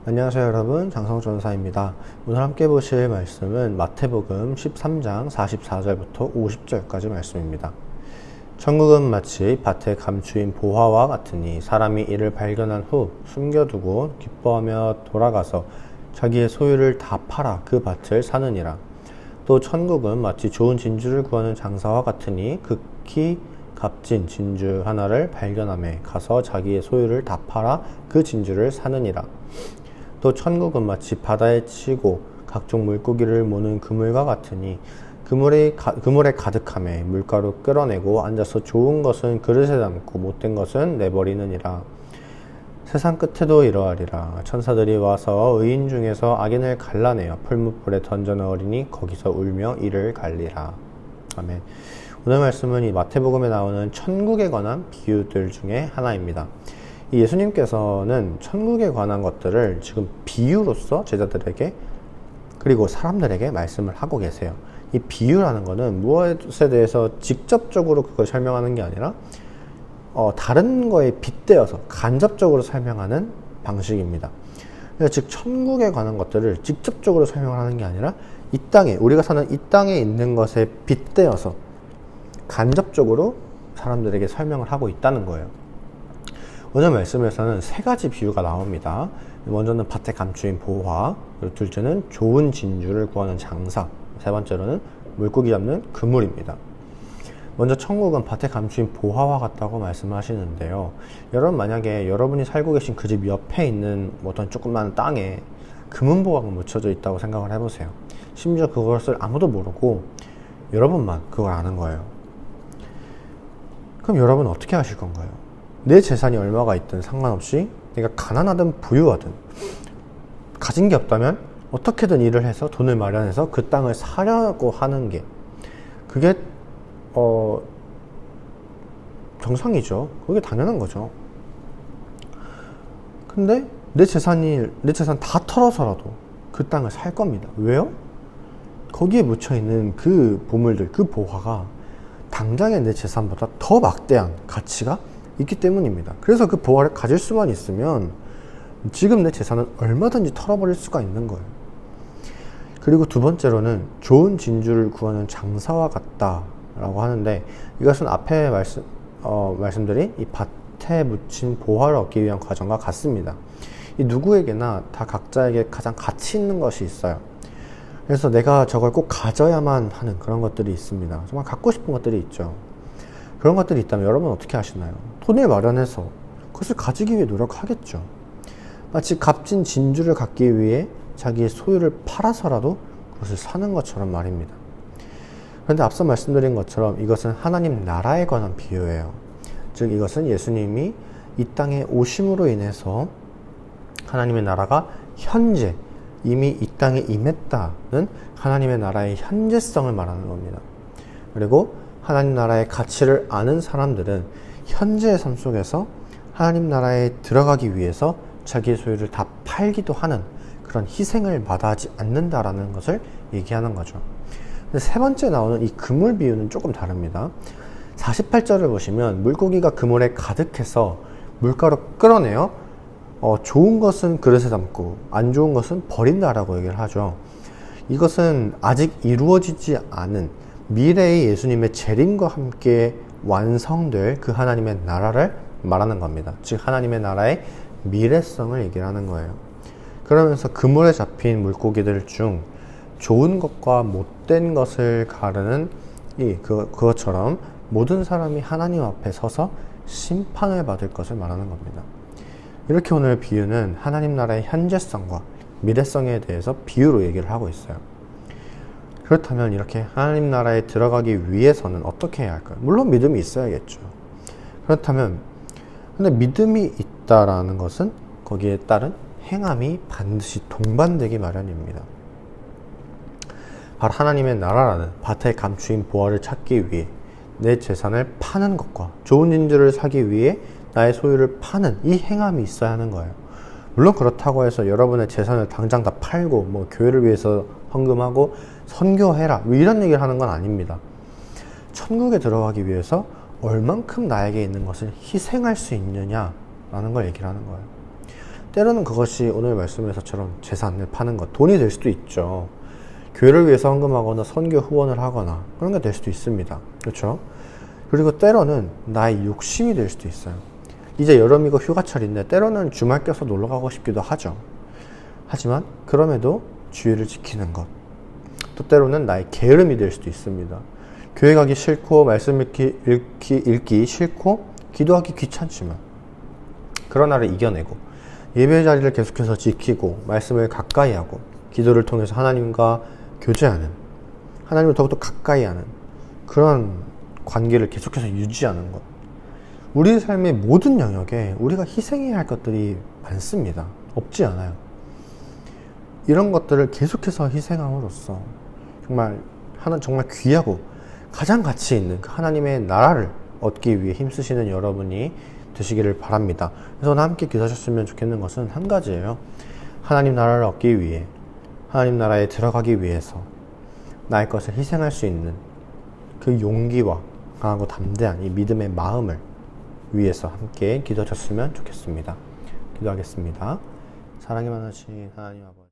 안녕하세요 여러분, 장성호 전사입니다. 오늘 함께 보실 말씀은 마태복음 13장 44절부터 50절까지 말씀입니다. 천국은 마치 밭에 감추인 보화와 같으니 사람이 이를 발견한 후 숨겨두고 기뻐하며 돌아가서 자기의 소유를 다 팔아 그 밭을 사느니라. 또 천국은 마치 좋은 진주를 구하는 장사와 같으니 극히 값진 진주 하나를 발견하며 가서 자기의 소유를 다 팔아 그 진주를 사느니라. 또 천국은 마치 바다에 치고 각종 물고기를 모는 그물과 같으니 그물에 가득함에 물가로 끌어내고 앉아서 좋은 것은 그릇에 담고 못된 것은 내버리느니라. 세상 끝에도 이러하리라. 천사들이 와서 의인 중에서 악인을 갈라내어 풀무불에 던져 넣으리니 거기서 울며 이를 갈리라. 아멘. 오늘 말씀은 이 마태복음에 나오는 천국에 관한 비유들 중에 하나입니다. 예수님께서는 천국에 관한 것들을 지금 비유로서 제자들에게 그리고 사람들에게 말씀을 하고 계세요. 이 비유라는 것은 무엇에 대해서 직접적으로 그걸 설명하는 게 아니라 다른 거에 빗대어서 간접적으로 설명하는 방식입니다. 즉 천국에 관한 것들을 직접적으로 설명을 하는 게 아니라 이 땅에 우리가 사는 이 땅에 있는 것에 빗대어서 간접적으로 사람들에게 설명을 하고 있다는 거예요. 오늘 말씀에서는 세 가지 비유가 나옵니다. 먼저는 밭에 감추인 보화, 그리고 둘째는 좋은 진주를 구하는 장사, 세 번째로는 물고기 잡는 그물입니다. 먼저 천국은 밭에 감추인 보화와 같다고 말씀하시는데요. 여러분 만약에 여러분이 살고 계신 그 집 옆에 있는 어떤 조그만 땅에 금은보화가 묻혀져 있다고 생각을 해보세요. 심지어 그것을 아무도 모르고 여러분만 그걸 아는 거예요. 그럼 여러분은 어떻게 하실 건가요? 내 재산이 얼마가 있든 상관없이 내가 가난하든 부유하든 가진 게 없다면 어떻게든 일을 해서 돈을 마련해서 그 땅을 사려고 하는 게 그게 정상이죠. 그게 당연한 거죠. 근데 내 재산 다 털어서라도 그 땅을 살 겁니다. 왜요? 거기에 묻혀있는 그 보물들, 그 보화가 당장의 내 재산보다 더 막대한 가치가 있기 때문입니다. 그래서 그 보화를 가질 수만 있으면 지금 내 재산은 얼마든지 털어버릴 수가 있는 거예요. 그리고 두 번째로는 좋은 진주를 구하는 장사와 같다라고 하는데, 이것은 앞에 말씀드린 이 밭에 묻힌 보화를 얻기 위한 과정과 같습니다. 이 누구에게나 다 각자에게 가장 가치 있는 것이 있어요. 그래서 내가 저걸 꼭 가져야만 하는 그런 것들이 있습니다. 정말 갖고 싶은 것들이 있죠. 그런 것들이 있다면 여러분은 어떻게 하시나요? 돈을 마련해서 그것을 가지기 위해 노력하겠죠. 마치 값진 진주를 갖기 위해 자기의 소유를 팔아서라도 그것을 사는 것처럼 말입니다. 그런데 앞서 말씀드린 것처럼 이것은 하나님 나라에 관한 비유예요. 즉 이것은 예수님이 이 땅에 오심으로 인해서 하나님의 나라가 현재 이미 이 땅에 임했다는 하나님의 나라의 현재성을 말하는 겁니다. 그리고 하나님 나라의 가치를 아는 사람들은 현재의 삶 속에서 하나님 나라에 들어가기 위해서 자기의 소유를 다 팔기도 하는 그런 희생을 마다하지 않는다라는 것을 얘기하는 거죠. 근데 세 번째 나오는 이 그물 비유는 조금 다릅니다. 48절을 보시면 물고기가 그물에 가득해서 물가로 끌어내어 좋은 것은 그릇에 담고 안 좋은 것은 버린다라고 얘기를 하죠. 이것은 아직 이루어지지 않은 미래의 예수님의 재림과 함께 완성될 그 하나님의 나라를 말하는 겁니다. 즉 하나님의 나라의 미래성을 얘기를 하는 거예요. 그러면서 그물에 잡힌 물고기들 중 좋은 것과 못된 것을 가르는 그것처럼 모든 사람이 하나님 앞에 서서 심판을 받을 것을 말하는 겁니다. 이렇게 오늘 비유는 하나님 나라의 현재성과 미래성에 대해서 비유로 얘기를 하고 있어요. 그렇다면 이렇게 하나님 나라에 들어가기 위해서는 어떻게 해야 할까요? 물론 믿음이 있어야겠죠. 그렇다면 근데 믿음이 있다라는 것은 거기에 따른 행함이 반드시 동반되기 마련입니다. 바로 하나님의 나라라는 밭에 감추인 보화를 찾기 위해 내 재산을 파는 것과 좋은 진주를 사기 위해 나의 소유를 파는 이 행함이 있어야 하는 거예요. 물론 그렇다고 해서 여러분의 재산을 당장 다 팔고 교회를 위해서 헌금하고 선교해라 이런 얘기를 하는 건 아닙니다. 천국에 들어가기 위해서 얼만큼 나에게 있는 것을 희생할 수 있느냐라는 걸 얘기를 하는 거예요. 때로는 그것이 오늘 말씀에서처럼 재산을 파는 것, 돈이 될 수도 있죠. 교회를 위해서 헌금하거나 선교 후원을 하거나 그런 게 될 수도 있습니다. 그렇죠? 그리고 때로는 나의 욕심이 될 수도 있어요. 이제 여름이고 휴가철인데 때로는 주말 껴서 놀러 가고 싶기도 하죠. 하지만 그럼에도 주의를 지키는 것, 또 때로는 나의 게으름이 될 수도 있습니다. 교회 가기 싫고 말씀 읽기 싫고 기도하기 귀찮지만 그런 나를 이겨내고 예배 자리를 계속해서 지키고 말씀을 가까이 하고 기도를 통해서 하나님과 교제하는, 하나님을 더욱더 가까이 하는 그런 관계를 계속해서 유지하는 것. 우리 삶의 모든 영역에 우리가 희생해야 할 것들이 많습니다. 없지 않아요. 이런 것들을 계속해서 희생함으로써 정말 귀하고 가장 가치 있는 그 하나님의 나라를 얻기 위해 힘쓰시는 여러분이 되시기를 바랍니다. 그래서 오늘 함께 기도하셨으면 좋겠는 것은 한 가지예요. 하나님 나라를 얻기 위해, 하나님 나라에 들어가기 위해서 나의 것을 희생할 수 있는 그 용기와 강하고 담대한 이 믿음의 마음을 위해서 함께 기도하셨으면 좋겠습니다. 기도하겠습니다. 사랑이 많으신 하나님 아버지,